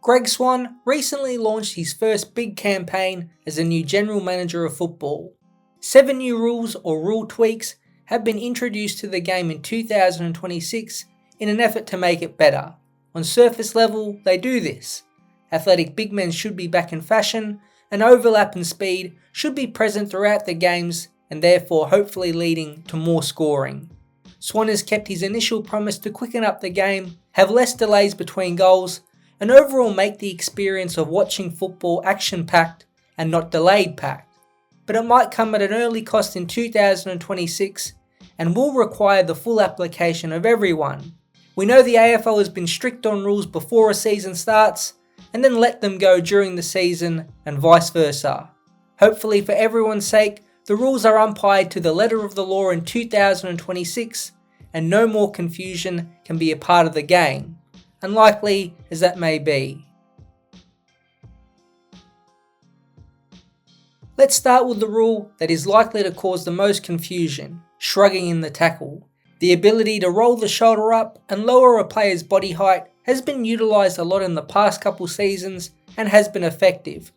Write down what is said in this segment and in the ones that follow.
Greg Swan recently launched his first big campaign as a new general manager of football. 7 new rules or rule tweaks have been introduced to the game in 2026 in an effort to make it better. On surface level, they do this. Athletic big men should be back in fashion, and overlap and speed should be present throughout the games and therefore hopefully leading to more scoring. Swan has kept his initial promise to quicken up the game, have less delays between goals, and overall make the experience of watching football action-packed and not delayed-packed. But it might come at an early cost in 2026 and will require the full application of everyone. We know the AFL has been strict on rules before a season starts and then let them go during the season and vice versa. Hopefully for everyone's sake, the rules are umpired to the letter of the law in 2026 and no more confusion can be a part of the game, unlikely as that may be. Let's start with the rule that is likely to cause the most confusion, shrugging in the tackle. The ability to roll the shoulder up and lower a player's body height has been utilised a lot in the past couple seasons and has been effective,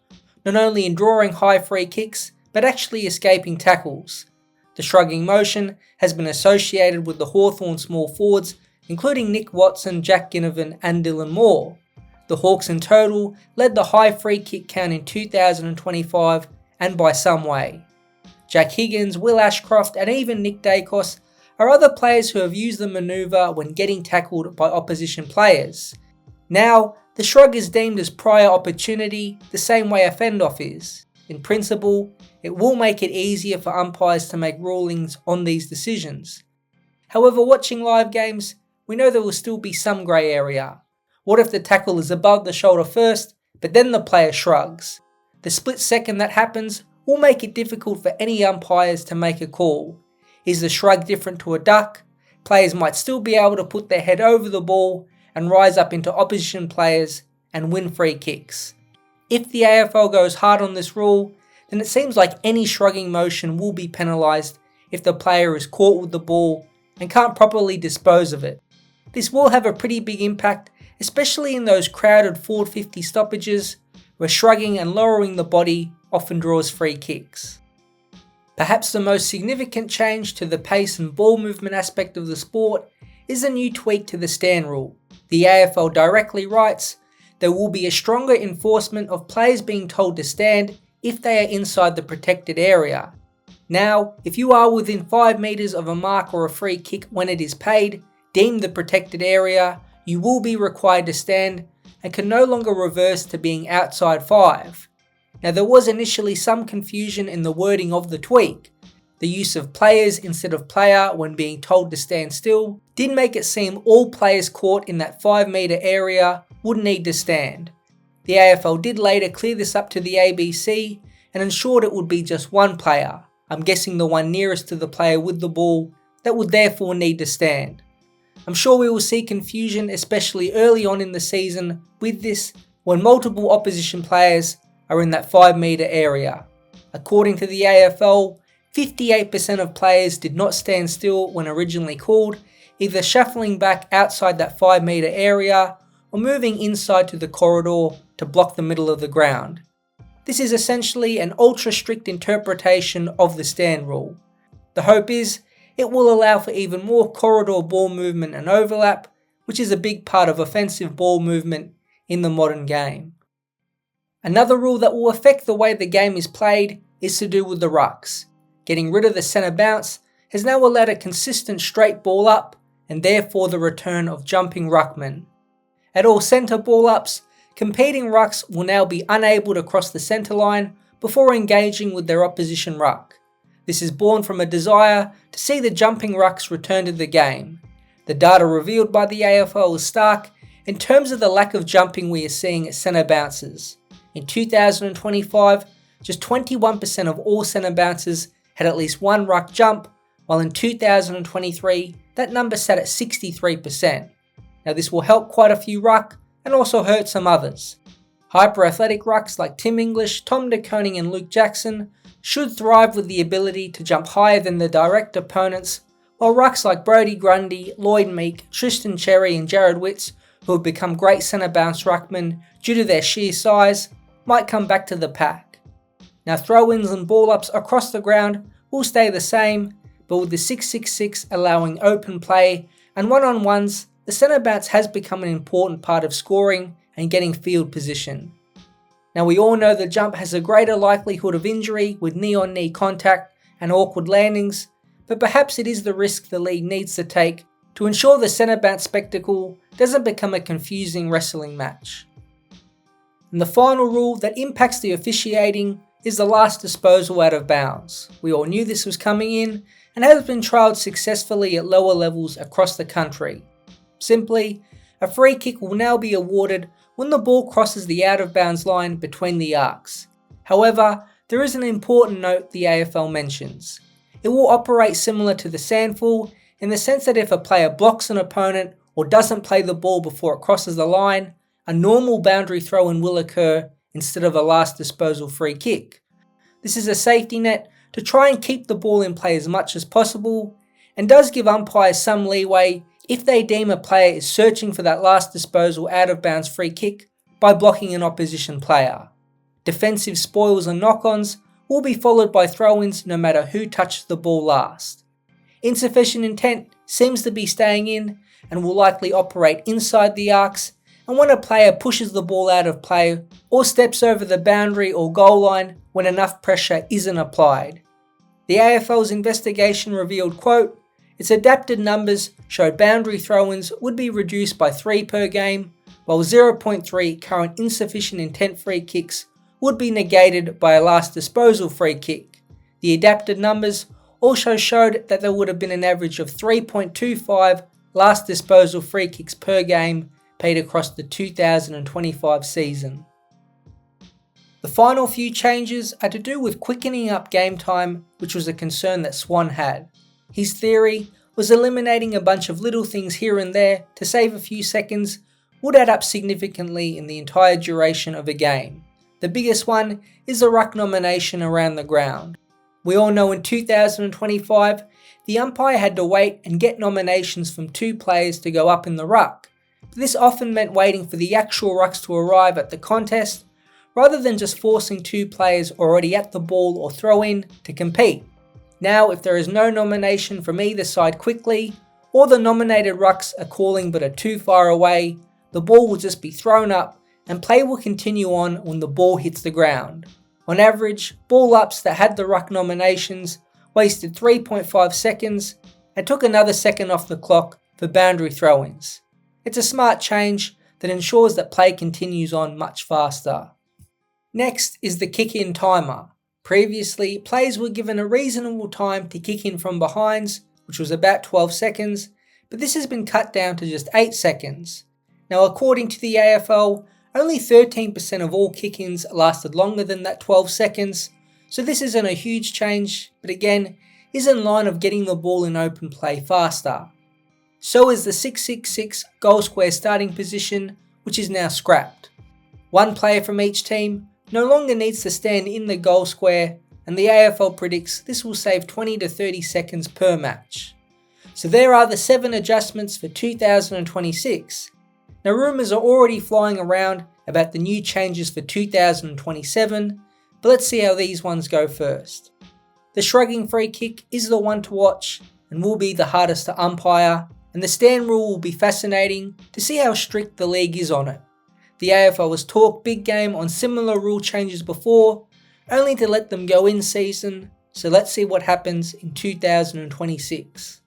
not only in drawing high free kicks, but actually escaping tackles. The shrugging motion has been associated with the Hawthorn small forwards, including Nick Watson, Jack Ginnivan and Dylan Moore. The Hawks in total led the high free kick count in 2025 and by some way. Jack Higgins, Will Ashcroft and even Nick Dacos are other players who have used the manoeuvre when getting tackled by opposition players. Now, the shrug is deemed as prior opportunity the same way a fend-off is. In principle, it will make it easier for umpires to make rulings on these decisions. However, watching live games, we know there will still be some grey area. What if the tackle is above the shoulder first, but then the player shrugs? The split second that happens will make it difficult for any umpires to make a call. Is the shrug different to a duck? Players might still be able to put their head over the ball and rise up into opposition players and win free kicks. If the AFL goes hard on this rule, then it seems like any shrugging motion will be penalised if the player is caught with the ball and can't properly dispose of it. This will have a pretty big impact, especially in those crowded forward 50 stoppages where shrugging and lowering the body often draws free kicks. Perhaps the most significant change to the pace and ball movement aspect of the sport is a new tweak to the stand rule. The AFL directly writes, there will be a stronger enforcement of players being told to stand if they are inside the protected area. Now, if you are within 5 metres of a mark or a free kick when it is paid, deemed the protected area, you will be required to stand and can no longer reverse to being outside 5. Now there was initially some confusion in the wording of the tweak. The use of players instead of player when being told to stand still did make it seem all players caught in that 5 metre area would need to stand. The AFL did later clear this up to the ABC and ensured it would be just one player, I'm guessing the one nearest to the player with the ball, that would therefore need to stand. I'm sure we will see confusion, especially early on in the season with this, when multiple opposition players are in that 5 metre area. According to the AFL, 58% of players did not stand still when originally called, either shuffling back outside that 5 metre area or moving inside to the corridor to block the middle of the ground. This is essentially an ultra strict interpretation of the stand rule. The hope is it will allow for even more corridor ball movement and overlap, which is a big part of offensive ball movement in the modern game. Another rule that will affect the way the game is played is to do with the rucks. Getting rid of the centre bounce has now allowed a consistent straight ball up and therefore the return of jumping ruckmen. At all centre ball ups, competing rucks will now be unable to cross the centre line before engaging with their opposition ruck. This is born from a desire to see the jumping rucks return to the game. The data revealed by the AFL is stark in terms of the lack of jumping we are seeing at centre bounces. In 2025, just 21% of all centre bounces had at least one ruck jump, while in 2023, that number sat at 63%. Now this will help quite a few ruck and also hurt some others. Hyper-athletic rucks like Tim English, Tom De Koning and Luke Jackson should thrive with the ability to jump higher than their direct opponents, while rucks like Brodie Grundy, Lloyd Meek, Tristan Cherry and Jared Witts, who have become great centre bounce ruckmen due to their sheer size, might come back to the pack. Now throw-ins and ball-ups across the ground will stay the same, but with the 666 allowing open play and one-on-ones, the centre bounce has become an important part of scoring and getting field position. Now we all know the jump has a greater likelihood of injury with knee-on-knee contact and awkward landings, but perhaps it is the risk the league needs to take to ensure the centre bounce spectacle doesn't become a confusing wrestling match. And the final rule that impacts the officiating is the last disposal out of bounds. We all knew this was coming in and has been trialled successfully at lower levels across the country. Simply, a free kick will now be awarded when the ball crosses the out of bounds line between the arcs. However, there is an important note the AFL mentions. It will operate similar to the sandful in the sense that if a player blocks an opponent or doesn't play the ball before it crosses the line, a normal boundary throw-in will occur instead of a last disposal free kick. This is a safety net to try and keep the ball in play as much as possible, and does give umpires some leeway if they deem a player is searching for that last disposal out of bounds free kick by blocking an opposition player. Defensive spoils and knock-ons will be followed by throw-ins no matter who touches the ball last. Insufficient intent seems to be staying in and will likely operate inside the arcs, and when a player pushes the ball out of play or steps over the boundary or goal line when enough pressure isn't applied. The AFL's investigation revealed, quote, its adapted numbers showed boundary throw-ins would be reduced by 3 per game, while 0.3 current insufficient intent free kicks would be negated by a last disposal free kick. The adapted numbers also showed that there would have been an average of 3.25 last disposal free kicks per game paid across the 2025 season. The final few changes are to do with quickening up game time, which was a concern that Swan had. His theory was eliminating a bunch of little things here and there to save a few seconds would add up significantly in the entire duration of a game. The biggest one is the ruck nomination around the ground. We all know in 2025, the umpire had to wait and get nominations from 2 players to go up in the ruck. But this often meant waiting for the actual rucks to arrive at the contest, rather than just forcing 2 players already at the ball or throw-in to compete. Now, if there is no nomination from either side quickly, or the nominated rucks are calling but are too far away, the ball will just be thrown up and play will continue on when the ball hits the ground. On average, ball ups that had the ruck nominations wasted 3.5 seconds and took another second off the clock for boundary throw-ins. It's a smart change that ensures that play continues on much faster. Next is the kick-in timer. Previously, players were given a reasonable time to kick in from behinds, which was about 12 seconds, but this has been cut down to just 8 seconds. Now, according to the AFL, only 13% of all kick-ins lasted longer than that 12 seconds, so this isn't a huge change, but again, is in line of getting the ball in open play faster. So is the 666 goal square starting position, which is now scrapped. 1 player from each team no longer needs to stand in the goal square, and the AFL predicts this will save 20 to 30 seconds per match. So there are the 7 adjustments for 2026. Now rumours are already flying around about the new changes for 2027, but let's see how these ones go first. The shrugging free kick is the one to watch and will be the hardest to umpire, and the stand rule will be fascinating to see how strict the league is on it. The AFL has talked big game on similar rule changes before, only to let them go in season, so let's see what happens in 2026.